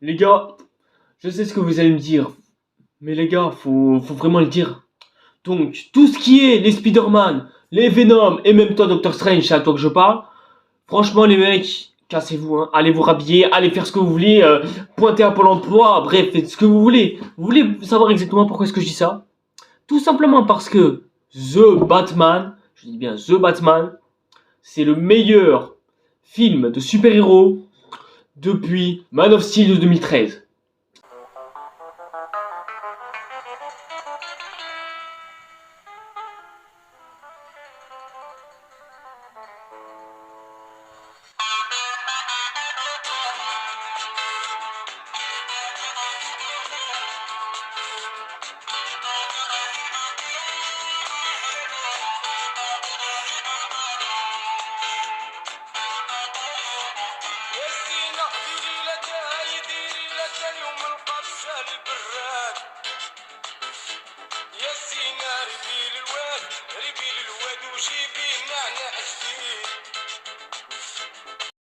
Les gars, je sais ce que vous allez me dire, mais les gars, faut vraiment le dire. Donc, tout ce qui est les Spider-Man, les Venom et même toi, Doctor Strange, c'est à toi que je parle. Franchement, les mecs, cassez-vous, hein. Allez vous rhabiller, allez faire ce que vous voulez, pointez à Pôle emploi, bref, faites ce que vous voulez. Vous voulez savoir exactement pourquoi est-ce que je dis ça? Tout simplement parce que The Batman, je dis bien The Batman, c'est le meilleur film de super-héros depuis Man of Steel de 2013.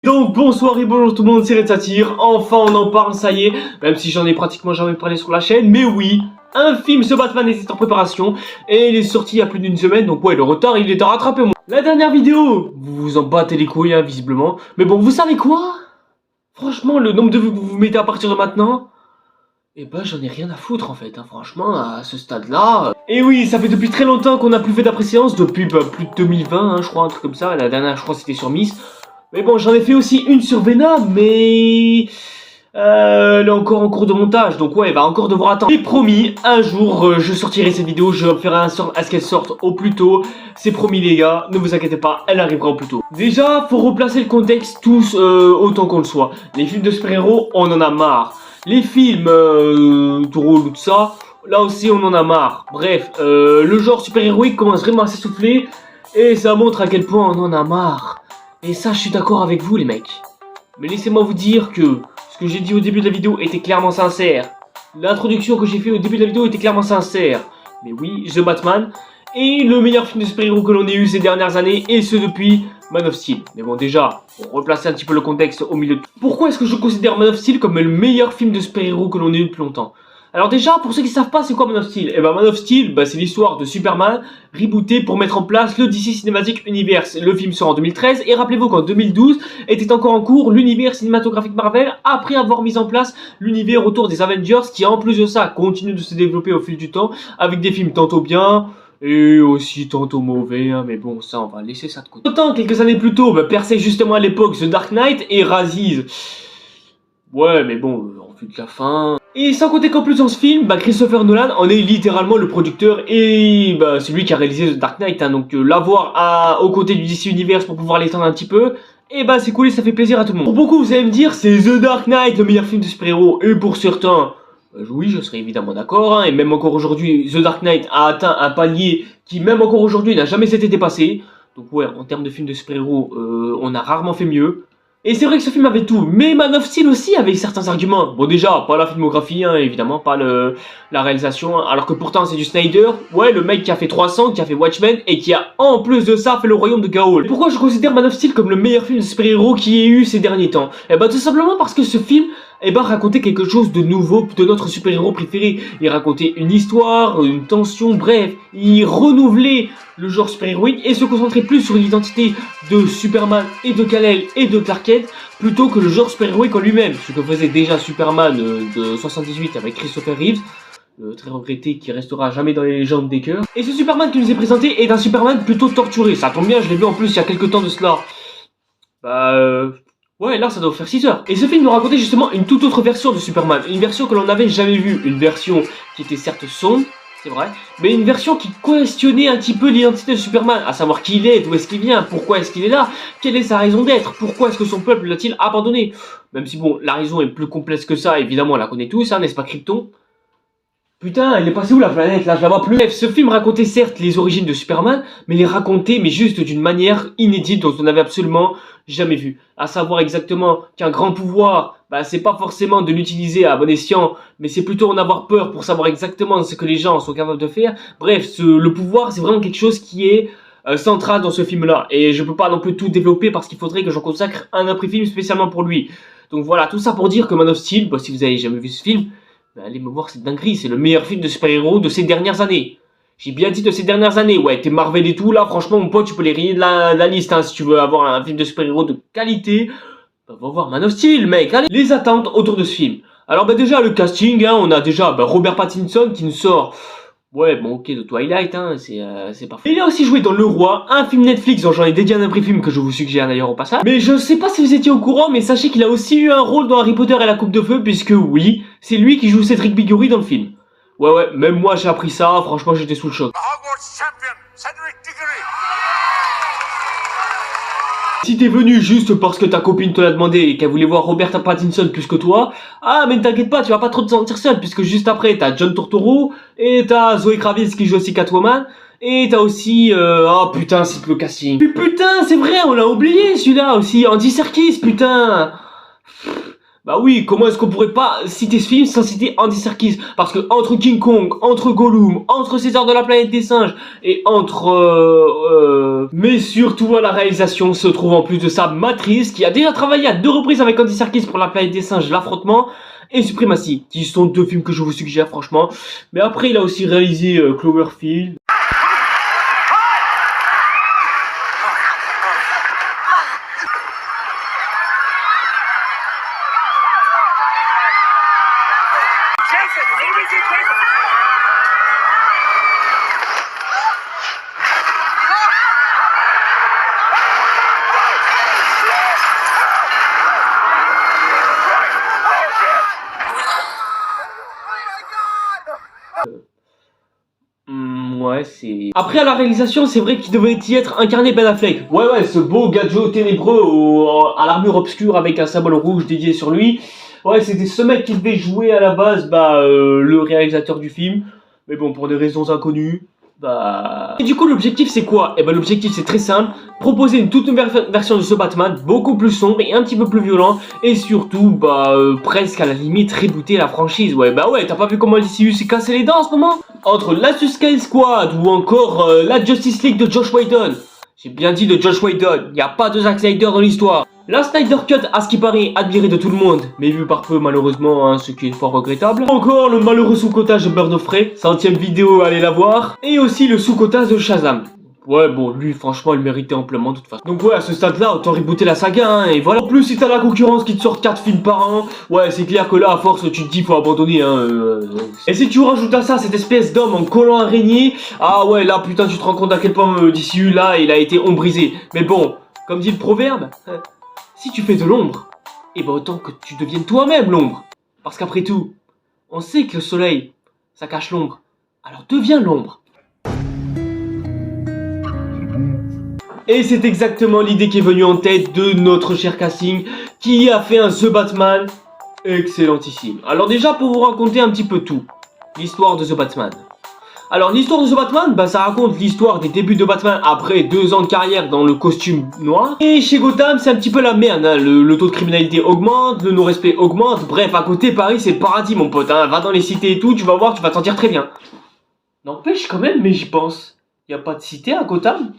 Donc bonsoir et bonjour tout le monde, c'est Red Satire. Enfin on en parle, ça y est, même si j'en ai pratiquement jamais parlé sur la chaîne. Mais oui, un film The Batman est en préparation et il est sorti il y a plus d'une semaine. Donc ouais, le retard il est à rattraper. La dernière vidéo, vous vous en battez les couilles hein, visiblement. Mais bon, vous savez quoi? Franchement, le nombre de vues que vous vous mettez à partir de maintenant, eh ben j'en ai rien à foutre en fait, hein, franchement, à ce stade-là. Et oui, ça fait depuis très longtemps qu'on n'a plus fait d'appréciation, depuis plus de 2020, hein, je crois, un truc comme ça. La dernière, je crois, c'était sur Miss. Mais bon, j'en ai fait aussi une sur Venom, mais elle est encore en cours de montage, donc ouais, elle va encore devoir attendre. Et promis, un jour, je sortirai cette vidéo, je ferai à ce qu'elle sorte au plus tôt. C'est promis les gars, ne vous inquiétez pas, elle arrivera au plus tôt. Déjà, faut replacer le contexte tous autant qu'on le soit. Les films de super-héros, on en a marre. Les films drôles ou tout ça, là aussi on en a marre. Bref, le genre super-héroïque commence vraiment à s'essouffler, et ça montre à quel point on en a marre. Et ça, je suis d'accord avec vous les mecs. Mais laissez-moi vous dire que ce que j'ai dit au début de la vidéo était clairement sincère. L'introduction que j'ai fait au début de la vidéo était clairement sincère. Mais oui, The Batman est le meilleur film de super-héros que l'on ait eu ces dernières années, et ce depuis Man of Steel. Mais bon, déjà, pour replacer un petit peu le contexte au milieu de... Pourquoi est-ce que je considère Man of Steel comme le meilleur film de super-héros que l'on ait eu depuis longtemps? Alors déjà, pour ceux qui ne savent pas c'est quoi Man of Steel, et ben Man of Steel, c'est l'histoire de Superman rebooté pour mettre en place le DC Cinematic Universe. Le film sort en 2013 et rappelez-vous qu'en 2012 était encore en cours l'univers cinématographique Marvel après avoir mis en place l'univers autour des Avengers qui en plus de ça continue de se développer au fil du temps avec des films tantôt bien et aussi tantôt mauvais, hein, mais bon ça on va laisser ça de côté. Autant quelques années plus tôt perçait justement à l'époque The Dark Knight et Raziz. Ouais mais bon, en vue de la fin... Et sans compter qu'en plus dans ce film, Christopher Nolan en est littéralement le producteur et c'est lui qui a réalisé The Dark Knight, hein, donc l'avoir aux côtés du DC Universe pour pouvoir l'étendre un petit peu, et c'est cool et ça fait plaisir à tout le monde. Pour beaucoup vous allez me dire c'est The Dark Knight le meilleur film de super-héros, et pour certains, oui je serais évidemment d'accord, hein, et même encore aujourd'hui The Dark Knight a atteint un palier qui même encore aujourd'hui n'a jamais été dépassé, donc ouais en termes de film de super-héros on a rarement fait mieux. Et c'est vrai que ce film avait tout, mais Man of Steel aussi avait certains arguments. Bon déjà, pas la filmographie, hein, évidemment, pas la réalisation, hein, alors que pourtant c'est du Snyder, ouais, le mec qui a fait 300, qui a fait Watchmen, et qui a en plus de ça fait le Royaume de Chaos. Pourquoi je considère Man of Steel comme le meilleur film de super-héros qui ait eu ces derniers temps? Tout simplement parce que ce film, racontait quelque chose de nouveau de notre super-héros préféré. Il racontait une histoire, une tension, bref, il renouvelait le genre super-héroïque et se concentrait plus sur l'identité de Superman et de Kal-El et de Clark Kent plutôt que le genre super-héroïque en lui-même, ce que faisait déjà Superman de 78 avec Christopher Reeves, très regretté qui restera jamais dans les légendes des cœurs. Et ce Superman qui nous est présenté est un Superman plutôt torturé, ça tombe bien, je l'ai vu en plus il y a quelques temps de cela. Ouais, là ça doit faire 6 heures. Et ce film nous racontait justement une toute autre version de Superman, une version que l'on n'avait jamais vue, une version qui était certes sombre, c'est vrai, mais une version qui questionnait un petit peu l'identité de Superman, à savoir qui il est, d'où est-ce qu'il vient, pourquoi est-ce qu'il est là, quelle est sa raison d'être, pourquoi est-ce que son peuple l'a-t-il abandonné. Même si bon, la raison est plus complexe que ça, évidemment on la connaît tous, hein, n'est-ce pas Krypton? Putain, elle est passée où la planète là, je la vois plus. Bref, ce film racontait certes les origines de Superman, mais les racontait juste d'une manière inédite dont on n'avait absolument jamais vu. À savoir exactement qu'un grand pouvoir, c'est pas forcément de l'utiliser à bon escient, mais c'est plutôt en avoir peur pour savoir exactement ce que les gens sont capables de faire. Bref, le pouvoir c'est vraiment quelque chose qui est central dans ce film là, et je peux pas non plus tout développer parce qu'il faudrait que j'en consacre un après-film spécialement pour lui. Donc voilà, tout ça pour dire que Man of Steel, bah, si vous avez jamais vu ce film, bah, allez me voir, c'est dinguerie, c'est le meilleur film de super-héros de ces dernières années. J'ai bien dit de ces dernières années, ouais, t'es Marvel et tout, là, franchement, mon pote, tu peux les rayer de la liste, hein, si tu veux avoir un film de super-héros de qualité, bah, va voir Man of Steel, mec. Allez. Les attentes autour de ce film. Alors, bah, déjà, le casting, hein, on a déjà bah, Robert Pattinson qui nous sort, ouais, bon, ok, de Twilight, hein, c'est parfait. Il a aussi joué dans Le Roi, un film Netflix dont j'en ai dédié un après-film que je vous suggère d'ailleurs au passage. Mais je sais pas si vous étiez au courant, mais sachez qu'il a aussi eu un rôle dans Harry Potter et la Coupe de Feu, puisque oui, c'est lui qui joue Cédric Diggory dans le film. Ouais, même moi j'ai appris ça, franchement j'étais sous le choc. Si t'es venu juste parce que ta copine te l'a demandé et qu'elle voulait voir Robert Pattinson plus que toi, ah mais ne t'inquiète pas, tu vas pas trop te sentir seul, puisque juste après t'as John Turturro, et t'as Zoe Kravitz qui joue aussi Catwoman, et t'as aussi... oh putain, c'est le casting. Putain, c'est vrai, on l'a oublié celui-là aussi, Andy Serkis, putain. Bah oui, comment est-ce qu'on pourrait pas citer ce film sans citer Andy Serkis? Parce que entre King Kong, entre Gollum, entre César de la planète des singes et entre... Mais surtout à la réalisation se trouve en plus de ça Matrice, qui a déjà travaillé à 2 reprises avec Andy Serkis pour la planète des singes, l'affrontement, et Supremacy, qui sont 2 films que je vous suggère franchement. Mais après il a aussi réalisé Cloverfield. Ouais, c'est... Après, à la réalisation, c'est vrai qu'il devait y être incarné Ben Affleck. Ouais, ce beau gadget ténébreux à l'armure obscure avec un symbole rouge dédié sur lui. Ouais, c'était ce mec qui devait jouer à la base, le réalisateur du film. Mais bon, pour des raisons inconnues, Et du coup, l'objectif, c'est quoi? Eh ben, l'objectif, c'est très simple. Proposer une toute nouvelle version de ce Batman, beaucoup plus sombre et un petit peu plus violent. Et surtout, presque à la limite, rebooter la franchise. Ouais, t'as pas vu comment le DCU s'est cassé les dents en ce moment? Entre la Suicide Squad ou encore la Justice League de Josh Whedon. J'ai bien dit de Josh Whedon, y a pas de Zack Snyder dans l'histoire. La Snyder Cut, à ce qui paraît, admiré de tout le monde, mais vu par peu malheureusement, hein, ce qui est fort regrettable. Encore le malheureux sous-cotage de Birds of Prey, 100ème vidéo, allez la voir. Et aussi le sous-cotage de Shazam. Ouais, bon, lui, franchement, il méritait amplement de toute façon. Donc ouais, à ce stade-là, autant rebooter la saga, hein, et voilà. En plus, si t'as la concurrence qui te sort 4 films par an, ouais, c'est clair que là, à force, tu te dis, faut abandonner, hein. Et si tu rajoutes à ça cette espèce d'homme en collant araignée, ah ouais, là, putain, tu te rends compte à quel point DCU, là, il a été ombrisé. Mais bon, comme dit le proverbe, si tu fais de l'ombre, eh ben autant que tu deviennes toi-même l'ombre. Parce qu'après tout, on sait que le soleil, ça cache l'ombre. Alors deviens l'ombre. Et c'est exactement l'idée qui est venue en tête de notre cher casting, qui a fait un The Batman excellentissime. Alors déjà, pour vous raconter un petit peu tout, l'histoire de The Batman. Alors l'histoire de The Batman, ça raconte l'histoire des débuts de Batman après 2 ans de carrière dans le costume noir. Et chez Gotham, c'est un petit peu la merde, hein. Le taux de criminalité augmente, le non-respect augmente. Bref, à côté, Paris, c'est le paradis, mon pote, hein. Va dans les cités et tout, tu vas voir, tu vas te sentir très bien. N'empêche quand même, mais j'y pense. Y a pas de cité à Gotham?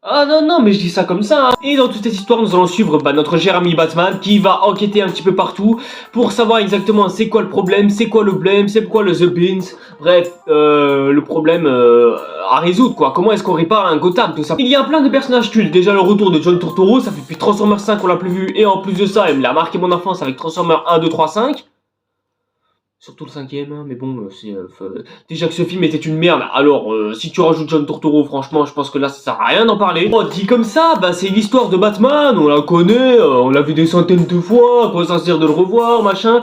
Ah non, mais je dis ça comme ça, hein. Et dans toute cette histoire, nous allons suivre notre cher ami Batman qui va enquêter un petit peu partout pour savoir exactement c'est quoi le problème, c'est quoi le blame, c'est quoi le The Beans. Bref, le problème à résoudre, quoi. Comment est-ce qu'on répare un Gotham, tout ça. Il y a plein de personnages cultes. Déjà le retour de John Turturro, ça fait depuis Transformers 5 qu'on l'a plus vu. Et en plus de ça, il a marqué mon enfance avec Transformers 1, 2, 3, 5. Surtout le 5ème, hein, mais bon, déjà que ce film était une merde, alors si tu rajoutes John Turturro, franchement, je pense que là, ça sert à rien d'en parler. Bon, dit comme ça, c'est l'histoire de Batman, on la connaît, on l'a vu des centaines de fois, quoi ça sert de le revoir, machin.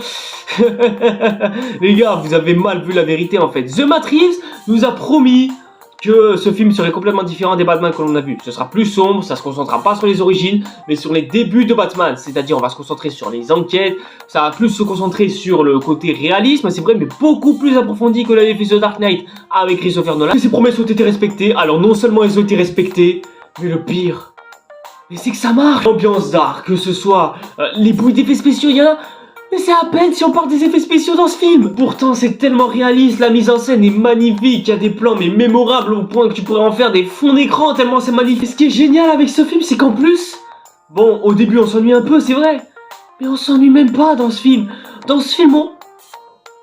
Les gars, vous avez mal vu la vérité, en fait. The Matrix nous a promis que ce film serait complètement différent des Batman que l'on a vu. Ce sera plus sombre, ça se concentrera pas sur les origines, mais sur les débuts de Batman. C'est-à-dire, on va se concentrer sur les enquêtes, ça va plus se concentrer sur le côté réalisme, c'est vrai, mais beaucoup plus approfondi que l'avait fait The Dark Knight avec Christopher Nolan. Ces promesses ont été respectées, alors non seulement elles ont été respectées, mais le pire, c'est que ça marche. L'ambiance dark, que ce soit les bruits d'effets spéciaux, il y a... Mais c'est à peine si on parle des effets spéciaux dans ce film. Pourtant c'est tellement réaliste, la mise en scène est magnifique, il y a des plans mais mémorables au point que tu pourrais en faire des fonds d'écran tellement c'est magnifique. Ce qui est génial avec ce film, c'est qu'en plus, bon, au début on s'ennuie un peu, c'est vrai, Mais on s'ennuie même pas dans ce film. Dans ce film,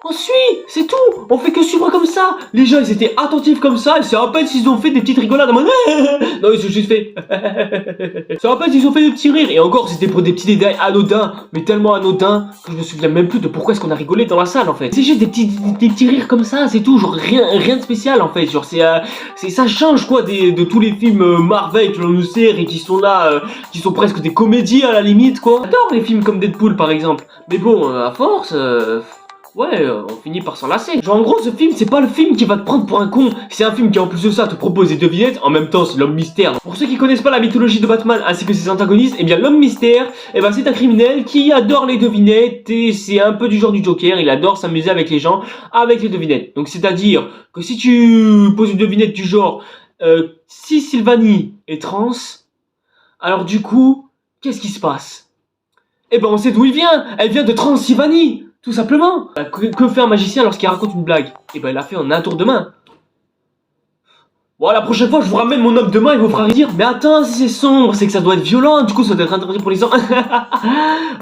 on suit, c'est tout. On fait que suivre comme ça. Les gens, ils étaient attentifs comme ça. Et c'est à peine s'ils ont fait des petites rigolades en mode non, ils ont juste fait c'est à peine s'ils ont fait des petits rires. Et encore, c'était pour des petits détails anodins. Mais tellement anodins que je me souviens même plus de pourquoi est-ce qu'on a rigolé dans la salle en fait. C'est juste des petits rires comme ça, c'est tout. Genre rien de spécial en fait. Genre ça change quoi de tous les films Marvel que l'on nous sert et qui sont là, qui sont presque des comédies à la limite quoi. J'adore les films comme Deadpool par exemple. Mais bon, à force... Ouais, on finit par s'en lasser. Genre en gros ce film c'est pas le film qui va te prendre pour un con. C'est un film qui en plus de ça te propose des devinettes. En même temps c'est l'homme mystère. Pour ceux qui connaissent pas la mythologie de Batman ainsi que ses antagonistes, eh bien l'homme mystère, eh ben c'est un criminel qui adore les devinettes. Et c'est un peu du genre du Joker. Il adore s'amuser avec les gens avec les devinettes. Donc c'est à dire que si tu poses une devinette du genre si Sylvanie est trans, alors du coup qu'est-ce qui se passe? Eh ben on sait d'où il vient. Elle vient de Transylvanie. Tout simplement. Que fait un magicien lorsqu'il raconte une blague? Et ben il l'a fait en un tour de main. Bon, la prochaine fois, je vous ramène mon homme de main et vous fera dire mais attends, si c'est sombre, c'est que ça doit être violent, du coup ça doit être interdit pour les enfants.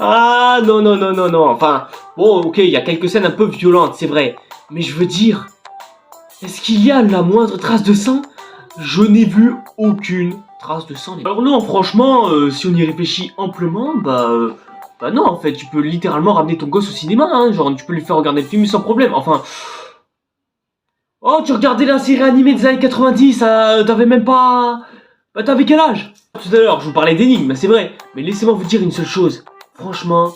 Ah non, non, non, non, non. Enfin, bon, ok, il y a quelques scènes un peu violentes, c'est vrai. Mais je veux dire, est-ce qu'il y a la moindre trace de sang? Je n'ai vu aucune trace de sang. Alors non, franchement, si on y réfléchit amplement, bah non, en fait, tu peux littéralement ramener ton gosse au cinéma, hein, genre tu peux lui faire regarder le film sans problème, enfin... Oh, tu regardais la série animée des années 90, t'avais même pas... Bah t'avais quel âge? Tout à l'heure, je vous parlais d'énigmes, c'est vrai, mais laissez-moi vous dire une seule chose, franchement...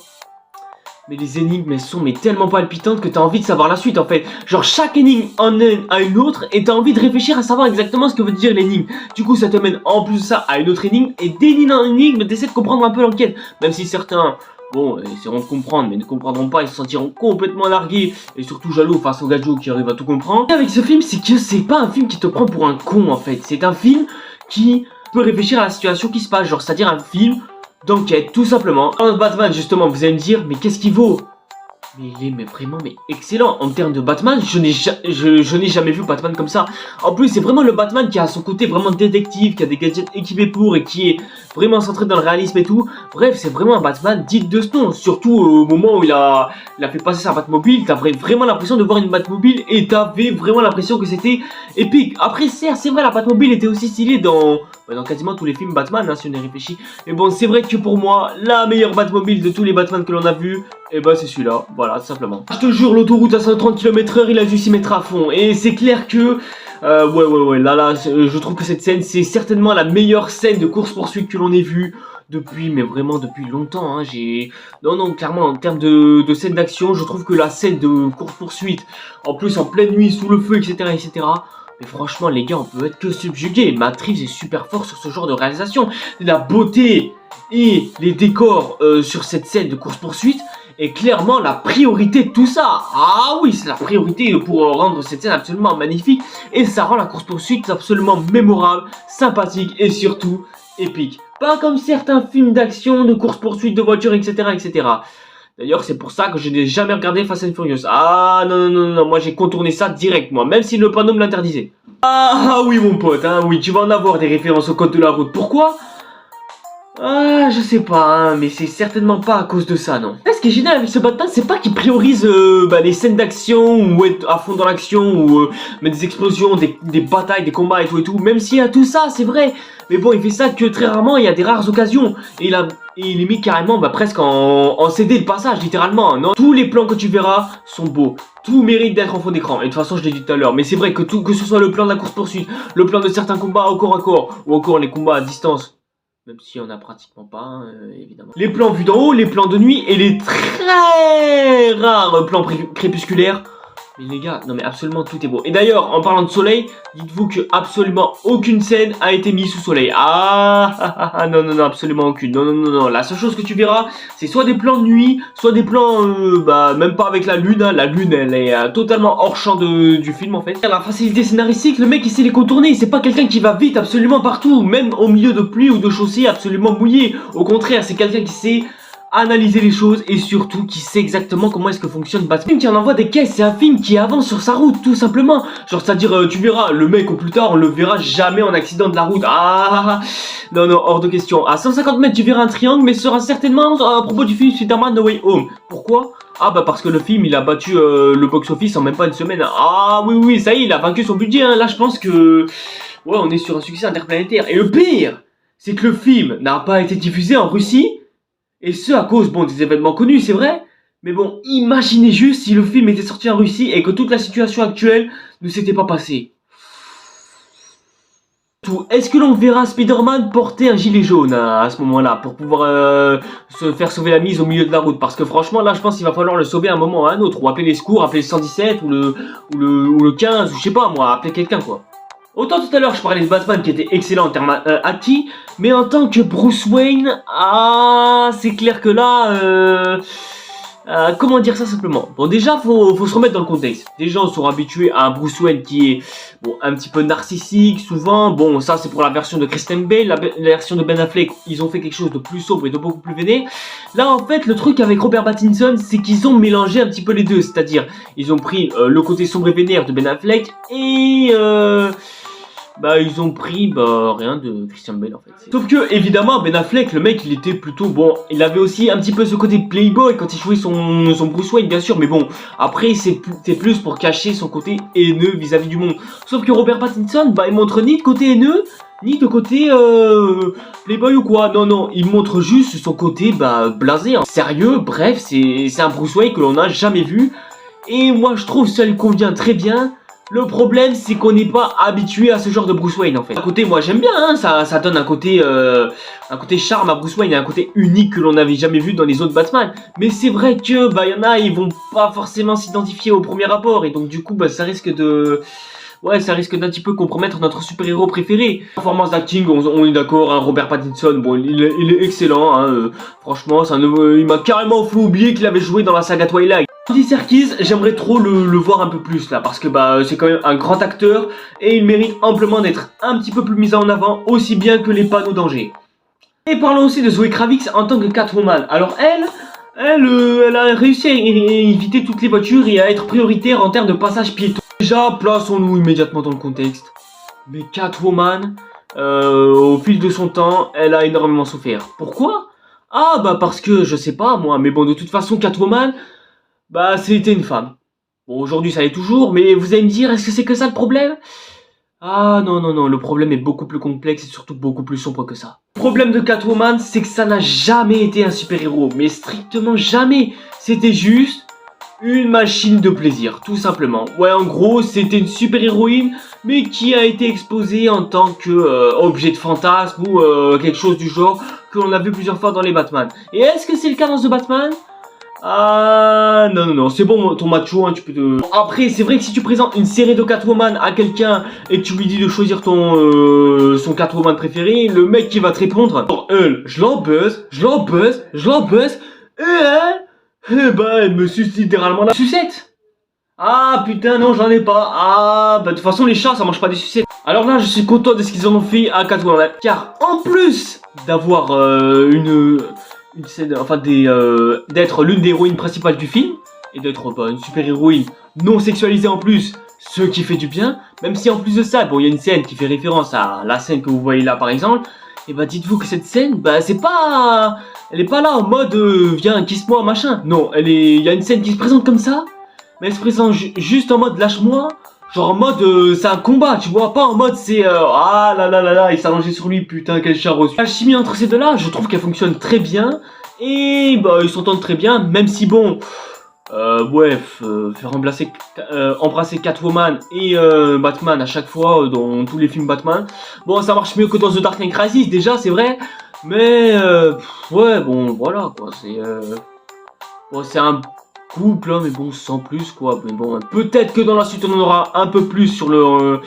Mais les énigmes, elles sont tellement palpitantes que t'as envie de savoir la suite, en fait. Genre, chaque énigme en est à une autre, et t'as envie de réfléchir à savoir exactement ce que veut dire l'énigme. Du coup, ça te mène en plus de ça à une autre énigme, et d'énigme en énigme, t'essaies de comprendre un peu l'enquête. Même si certains... Bon, essaieront de comprendre, mais ne comprendront pas, ils se sentiront complètement largués et surtout jaloux face au Gajo qui arrive à tout comprendre. Et avec ce film, c'est que c'est pas un film qui te prend pour un con en fait. C'est un film qui peut réfléchir à la situation qui se passe, genre c'est-à-dire un film d'enquête, tout simplement. Dans Batman, justement, vous allez me dire, mais qu'est-ce qu'il vaut? Mais il est vraiment excellent en termes de Batman. Je n'ai jamais vu Batman comme ça. En plus c'est vraiment le Batman qui a son côté vraiment détective, qui a des gadgets équipés pour et qui est vraiment centré dans le réalisme et tout. Bref, c'est vraiment un Batman digne de ce nom. Surtout au moment où il a fait passer sa Batmobile, t'avais vraiment l'impression de voir une Batmobile et t'avais vraiment l'impression que c'était épique. Après certes, c'est vrai, la Batmobile était aussi stylée dans quasiment tous les films Batman, hein, si on y réfléchit. Mais bon, c'est vrai que pour moi, la meilleure Batmobile de tous les Batman que l'on a vu, et bah c'est celui-là, voilà, tout simplement. Je te jure, l'autoroute à 130 km/h, il a dû s'y mettre à fond. Et c'est clair que, ouais, là, je trouve que cette scène, c'est certainement la meilleure scène de course-poursuite que l'on ait vue depuis, mais vraiment depuis longtemps, hein. Non, clairement, en termes de scène d'action, je trouve que la scène de course-poursuite, en plus en pleine nuit, sous le feu, etc., mais franchement, les gars, on peut être que subjugué. Matt Reeves est super fort sur ce genre de réalisation. La beauté et les décors sur cette scène de course-poursuite est clairement la priorité de tout ça. Ah oui, c'est la priorité pour rendre cette scène absolument magnifique. Et ça rend la course-poursuite absolument mémorable, sympathique et surtout épique. Pas comme certains films d'action, de course-poursuite, de voitures, etc. D'ailleurs, c'est pour ça que je n'ai jamais regardé Fast and Furious. Ah non, moi j'ai contourné ça direct, moi, même si le panneau me l'interdisait. Ah oui, mon pote, hein, oui, tu vas en avoir des références au code de la route. Pourquoi? Ah, je sais pas, hein, mais c'est certainement pas à cause de ça, non. Ce qui est génial avec ce Batman, c'est pas qu'il priorise les scènes d'action, ou être à fond dans l'action, ou mettre des explosions, des batailles, des combats et tout, même s'il y a tout ça, c'est vrai. Mais bon, il fait ça que très rarement, il y a des rares occasions. Et il est mis carrément presque en CD le passage, littéralement. Non, tous les plans que tu verras sont beaux. Tout mérite d'être en fond d'écran. Et de toute façon, je l'ai dit tout à l'heure. Mais c'est vrai que que ce soit le plan de la course-poursuite, le plan de certains combats au corps à corps, ou encore les combats à distance. Même si on a pratiquement pas, hein, évidemment. Les plans vus d'en haut, les plans de nuit et les très rares plans crépusculaires. Mais les gars, non mais absolument tout est beau. Et d'ailleurs, en parlant de soleil, dites-vous que absolument aucune scène a été mise sous soleil. Non, absolument aucune. Non. La seule chose que tu verras, c'est soit des plans de nuit, soit des plans, même pas avec la lune. Hein. La lune, elle est totalement hors champ du film en fait. La facilité scénaristique, le mec il sait les contourner. C'est pas quelqu'un qui va vite absolument partout, même au milieu de pluie ou de chaussées absolument mouillées. Au contraire, c'est quelqu'un qui sait analyser les choses et surtout qui sait exactement comment est-ce que fonctionne Batman. Un film qui en envoie des caisses, c'est un film qui avance sur sa route tout simplement. Genre c'est-à-dire tu verras le mec au plus tard on le verra jamais en accident de la route. Ah non non hors de question. À 150 mètres tu verras un triangle mais ce sera certainement à propos du film Spider-Man No Way Home. Pourquoi? Ah bah parce que le film il a battu le box-office en même pas une semaine. Ah oui oui ça y est il a vaincu son budget hein. Là je pense que ouais on est sur un succès interplanétaire. Et le pire c'est que le film n'a pas été diffusé en Russie. Et ce à cause, bon, des événements connus, c'est vrai. Mais bon, imaginez juste si le film était sorti en Russie et que toute la situation actuelle ne s'était pas passée. Est-ce que l'on verra Spider-Man porter un gilet jaune à ce moment-là pour pouvoir se faire sauver la mise au milieu de la route? Parce que franchement, là, je pense qu'il va falloir le sauver à un moment ou à un autre. Ou appeler les secours, appeler le 117 ou le 15, ou je sais pas moi, appeler quelqu'un quoi. Autant tout à l'heure je parlais de Batman qui était excellent en termes acquis, mais en tant que Bruce Wayne, ah c'est clair que là, comment dire ça simplement? Bon déjà faut se remettre dans le contexte. Les gens sont habitués à un Bruce Wayne qui est bon un petit peu narcissique souvent. Bon ça c'est pour la version de Christian Bale, la version de Ben Affleck ils ont fait quelque chose de plus sombre et de beaucoup plus véné. Là en fait le truc avec Robert Pattinson c'est qu'ils ont mélangé un petit peu les deux, c'est-à-dire ils ont pris le côté sombre et vénère de Ben Affleck et bah ils ont pris rien de Christian Bale en fait. Sauf que évidemment Ben Affleck le mec il était plutôt bon, il avait aussi un petit peu ce côté playboy quand il jouait son Bruce Wayne bien sûr, mais bon après c'est plus pour cacher son côté haineux vis-à-vis du monde. Sauf que Robert Pattinson bah il montre ni de côté haineux ni de côté playboy ou quoi, non non il montre juste son côté blasé, hein. Sérieux, bref c'est un Bruce Wayne que l'on n'a jamais vu et moi je trouve ça lui convient très bien. Le problème c'est qu'on n'est pas habitué à ce genre de Bruce Wayne en fait. À côté moi j'aime bien hein, ça donne un côté charme à Bruce Wayne, un côté unique que l'on n'avait jamais vu dans les autres Batman. Mais c'est vrai que y en a ils vont pas forcément s'identifier au premier rapport et donc du coup ça risque de... Ouais, ça risque d'un petit peu compromettre notre super-héros préféré. Performance d'acting, on est d'accord, hein, Robert Pattinson, bon, il est excellent, hein, franchement, il m'a carrément fait oublier qu'il avait joué dans la saga Twilight. Andy Serkis, j'aimerais trop le voir un peu plus là, parce que c'est quand même un grand acteur, et il mérite amplement d'être un petit peu plus mis en avant, aussi bien que les panneaux danger. Et parlons aussi de Zoe Kravitz en tant que Catwoman. Alors elle a réussi à éviter toutes les voitures et à être prioritaire en termes de passage piéton. Déjà, plaçons-nous immédiatement dans le contexte. Mais Catwoman, au fil de son temps, elle a énormément souffert. Pourquoi? Ah, parce que, je sais pas moi, mais bon, de toute façon, Catwoman, c'était une femme. Bon, aujourd'hui, ça l'est toujours, mais vous allez me dire, est-ce que c'est que ça le problème? Ah, non, non, non, le problème est beaucoup plus complexe et surtout beaucoup plus sombre que ça. Le problème de Catwoman, c'est que ça n'a jamais été un super-héros, mais strictement jamais. C'était juste... une machine de plaisir, tout simplement. Ouais, en gros, c'était une super-héroïne, mais qui a été exposée en tant que objet de fantasme ou quelque chose du genre que l'on a vu plusieurs fois dans les Batman. Et est-ce que c'est le cas dans The Batman? Ah non non non, c'est bon ton macho, hein, tu peux te... Après c'est vrai que si tu présentes une série de Catwoman à quelqu'un et que tu lui dis de choisir son Catwoman préféré, le mec qui va te répondre, elle, je l'embuzz, et elle, elle me suce littéralement la sucette. Ah putain non j'en ai pas. Ah de toute façon les chats ça mange pas des sucettes. Alors là je suis content de ce qu'ils en ont fait à Catwoman, car en plus d'avoir une scène, enfin d'être l'une des héroïnes principales du film et d'être une super héroïne non sexualisée en plus, ce qui fait du bien. Même si en plus de ça, bon il y a une scène qui fait référence à la scène que vous voyez là par exemple. Et dites-vous que cette scène, c'est pas... Elle est pas là en mode viens kiss-moi machin. Non, il y a une scène qui se présente comme ça, mais elle se présente juste en mode lâche-moi. Genre en mode c'est un combat, tu vois, pas en mode c'est ah là là là là, il s'est allongé sur lui, putain quel chat reçu. La chimie entre ces deux là, je trouve qu'elle fonctionne très bien. Et ils s'entendent très bien, même si bon... faire embrasser Catwoman et Batman à chaque fois dans tous les films Batman. Bon, ça marche mieux que dans The Dark Knight Rises déjà, c'est vrai. Mais ouais, bon, voilà quoi. C'est un couple, hein, mais bon, sans plus quoi. Mais bon, peut-être que dans la suite on en aura un peu plus sur leur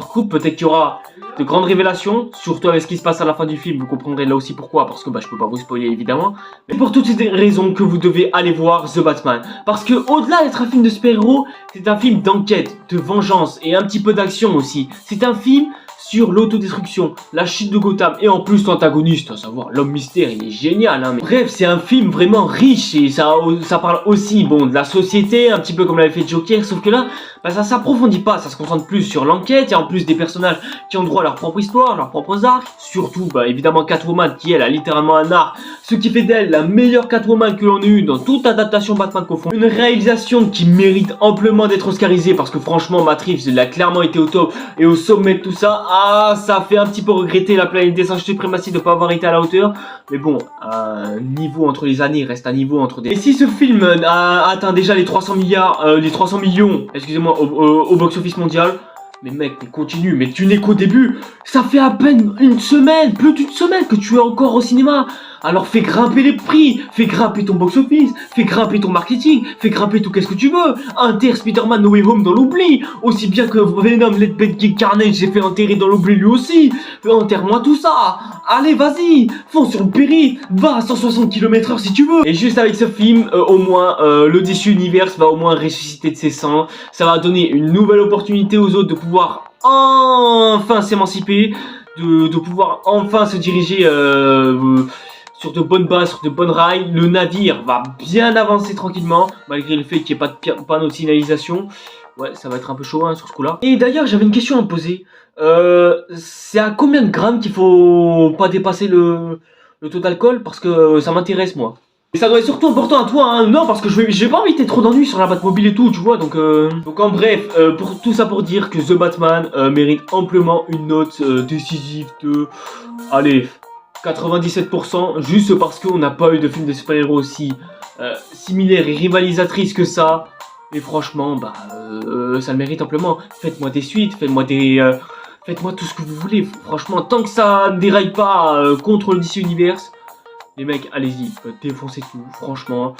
couple. Peut-être qu'il y aura de grandes révélations, surtout avec ce qui se passe à la fin du film. Vous comprendrez là aussi pourquoi, parce que je peux pas vous spoiler évidemment. Mais pour toutes ces raisons que vous devez aller voir The Batman, parce que au-delà d'être un film de super-héros, c'est un film d'enquête, de vengeance et un petit peu d'action aussi. C'est un film sur l'autodestruction, la chute de Gotham et en plus l'antagoniste, à savoir l'homme mystère, il est génial. Hein, mais... Bref, c'est un film vraiment riche et ça parle aussi bon de la société, un petit peu comme l'avait fait Joker, sauf que là, bah, ça s'approfondit pas, ça se concentre plus sur l'enquête. Il y a en plus des personnages qui ont droit à leur propre histoire, leurs propres arcs. Surtout, bah, évidemment Catwoman qui elle a littéralement un arc, ce qui fait d'elle la meilleure Catwoman que l'on ait eu dans toute adaptation Batman confond. Une réalisation qui mérite amplement d'être oscarisée parce que franchement Matt Reeves il a clairement été au top et au sommet de tout ça. Ah, ça fait un petit peu regretter la planète des singes suprématie de ne pas avoir été à la hauteur. Mais bon, un niveau entre les années reste un niveau entre des... Et si ce film a atteint déjà les 300 millions, excusez-moi, au box-office mondial, mais mec, mais continue, mais tu n'es qu'au début. Ça fait à peine une semaine, plus d'une semaine que tu es encore au cinéma. Alors fais grimper les prix, fais grimper ton box-office, fais grimper ton marketing, fais grimper tout qu'est-ce que tu veux. Enterre Spider-Man No Way Home dans l'oubli. Aussi bien que Venom Let Bad Geek Carnage s'est fait enterrer dans l'oubli lui aussi. Enterre-moi tout ça. Allez, vas-y, fonce sur le périph', va à 160 km/h si tu veux. Et juste avec ce film, au moins, le DC Universe va au moins ressusciter de ses cendres. Ça va donner une nouvelle opportunité aux autres de pouvoir enfin s'émanciper, de pouvoir enfin se diriger sur de bonnes bases, sur de bonnes rails. Le navire va bien avancer tranquillement, malgré le fait qu'il n'y ait pas de panneau de signalisation. Ouais, ça va être un peu chaud hein, sur ce coup-là. Et d'ailleurs, j'avais une question à me poser. C'est à combien de grammes qu'il faut pas dépasser le taux d'alcool? Parce que ça m'intéresse, moi. Et ça doit être surtout important à toi, hein. Non, parce que j'ai pas envie d'être trop d'ennuis sur la Batmobile et tout, tu vois. Donc en bref, pour tout ça pour dire que The Batman mérite amplement une note décisive de... Allez... 97%, juste parce qu'on n'a pas eu de film de super-héros aussi similaire et rivalisatrice que ça. Et franchement, bah, ça le mérite amplement. Faites-moi des suites, faites-moi tout ce que vous voulez. Franchement, tant que ça ne déraille pas contre le DC Universe, les mecs, allez-y, défoncez tout, franchement.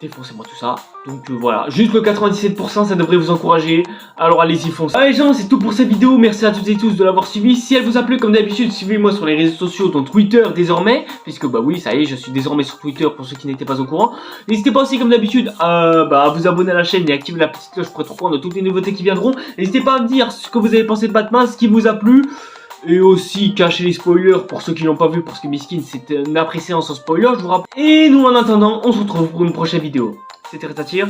Défoncez-moi tout ça. Donc voilà, juste le 97%, ça devrait vous encourager. Alors allez-y, foncez. Allez gens, c'est tout pour cette vidéo. Merci à toutes et tous de l'avoir suivi. Si elle vous a plu, comme d'habitude, suivez-moi sur les réseaux sociaux, dont Twitter désormais. Puisque bah oui, ça y est, je suis désormais sur Twitter pour ceux qui n'étaient pas au courant. N'hésitez pas aussi, comme d'habitude, à vous abonner à la chaîne et activer la petite cloche pour être au courant de toutes les nouveautés qui viendront. N'hésitez pas à me dire ce que vous avez pensé de Batman, ce qui vous a plu. Et aussi cacher les spoilers pour ceux qui l'ont pas vu, parce que Miskin c'est une après-séance sans spoiler, je vous rappelle. Et nous en attendant, on se retrouve pour une prochaine vidéo. C'était Retatier.